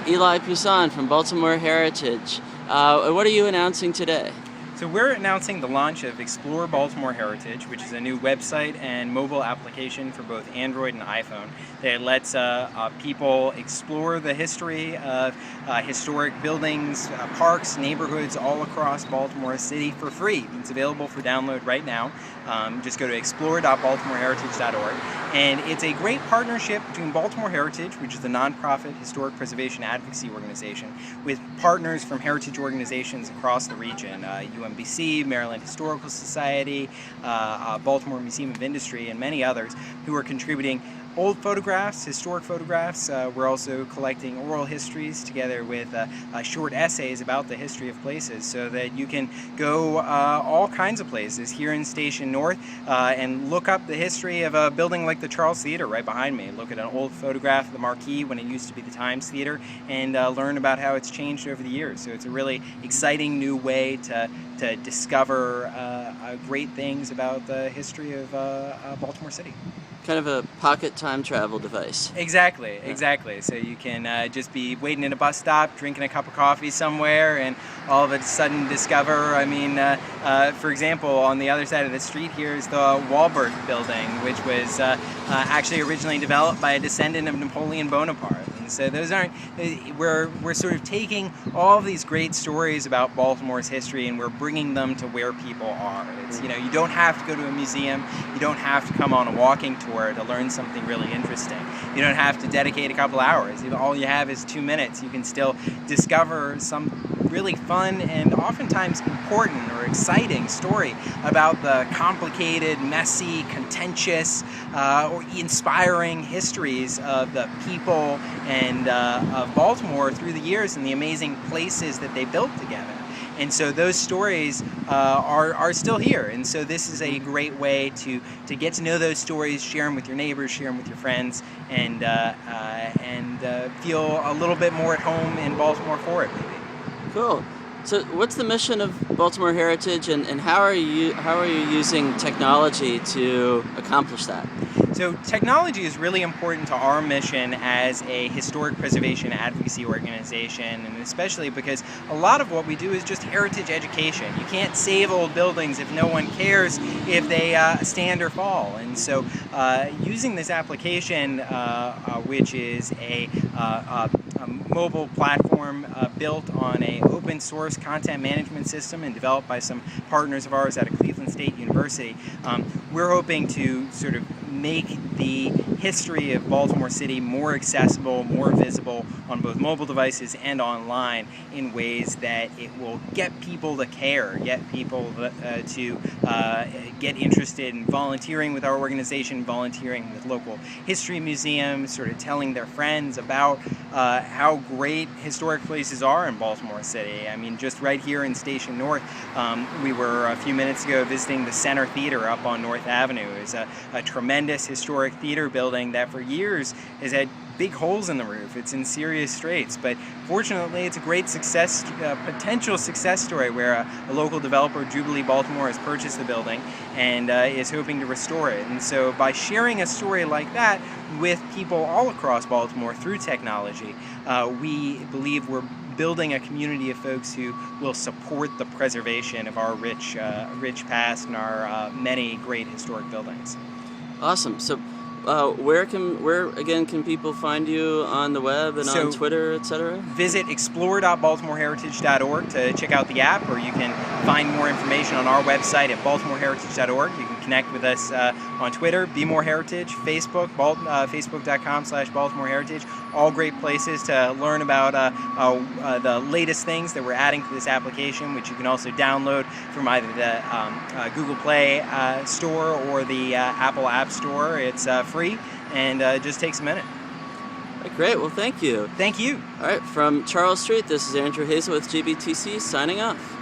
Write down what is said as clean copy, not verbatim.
Eli Pousson from Baltimore Heritage. What are you announcing today? So we're announcing the launch of Explore Baltimore Heritage, which is a new website and mobile application for both Android and iPhone that lets people explore the history of historic buildings, parks, neighborhoods all across Baltimore City for free. It's available for download right now. Just go to explore.baltimoreHeritage.org. And it's a great partnership between Baltimore Heritage, which is a nonprofit historic preservation advocacy organization, with partners from heritage organizations across the region, UMBC, Maryland Historical Society, Baltimore Museum of Industry, and many others who are contributing old photographs, historic photographs. We're also collecting oral histories together with short essays about the history of places, so that you can go all kinds of places here in Station North and look up the history of a building like the Charles Theater right behind me. Look at an old photograph of the Marquee when it used to be the Times Theater, and learn about how it's changed over the years. So it's a really exciting new way to discover great things about the history of Baltimore City. Kind of a pocket time travel device. Exactly. So you can just be waiting at a bus stop, drinking a cup of coffee somewhere, and all of a sudden discover, for example, on the other side of the street here is the Walbert building, which was actually originally developed by a descendant of Napoleon Bonaparte. So those aren't, we're sort of taking all of these great stories about Baltimore's history and we're bringing them to where people are. It's, you don't have to go to a museum, you don't have to come on a walking tour to learn something really interesting. You don't have to dedicate a couple hours. All you have is 2 minutes. You can still discover some really fun and oftentimes important or exciting story about the complicated, messy, contentious, or inspiring histories of the people and of Baltimore through the years and the amazing places that they built together. And so those stories are still here. And so this is a great way to get to know those stories, share them with your neighbors, share them with your friends, and feel a little bit more at home in Baltimore for it, maybe. Cool. So what's the mission of Baltimore Heritage, and how are you using technology to accomplish that? So technology is really important to our mission as a historic preservation advocacy organization, and especially because a lot of what we do is just heritage education. You can't save old buildings if no one cares if they stand or fall. And so using this application, which is a mobile platform built on an open source content management system and developed by some partners of ours out of Cleveland State University, we're hoping to sort of make the history of Baltimore City more accessible, more visible on both mobile devices and online in ways that it will get people to care, get people to get interested in volunteering with our organization, volunteering with local history museums, sort of telling their friends about how great historic places are in Baltimore City. I mean, just right here in Station North, we were a few minutes ago visiting the Center Theater up on North Avenue. It's a tremendous historic theater building that for years has had big holes in the roof. It's in serious straits, but fortunately it's a great success, potential success story where a local developer, Jubilee Baltimore, has purchased the building and is hoping to restore it. And so by sharing a story like that with people all across Baltimore through technology, we believe we're building a community of folks who will support the preservation of our rich past and our many great historic buildings. Awesome. So where again can people find you on the web and on Twitter, etc.? Visit explore.baltimoreHeritage.org to check out the app, or you can find more information on our website at baltimoreHeritage.org. You can connect with us on Twitter, Be More Heritage, Facebook, Facebook.com/Baltimore Heritage. All great places to learn about the latest things that we're adding to this application, which you can also download from either the Google Play Store or the Apple App Store. It's free and just takes a minute. Great. Well, thank you. Thank you. All right. From Charles Street, this is Andrew Hazlett with GBTC signing off.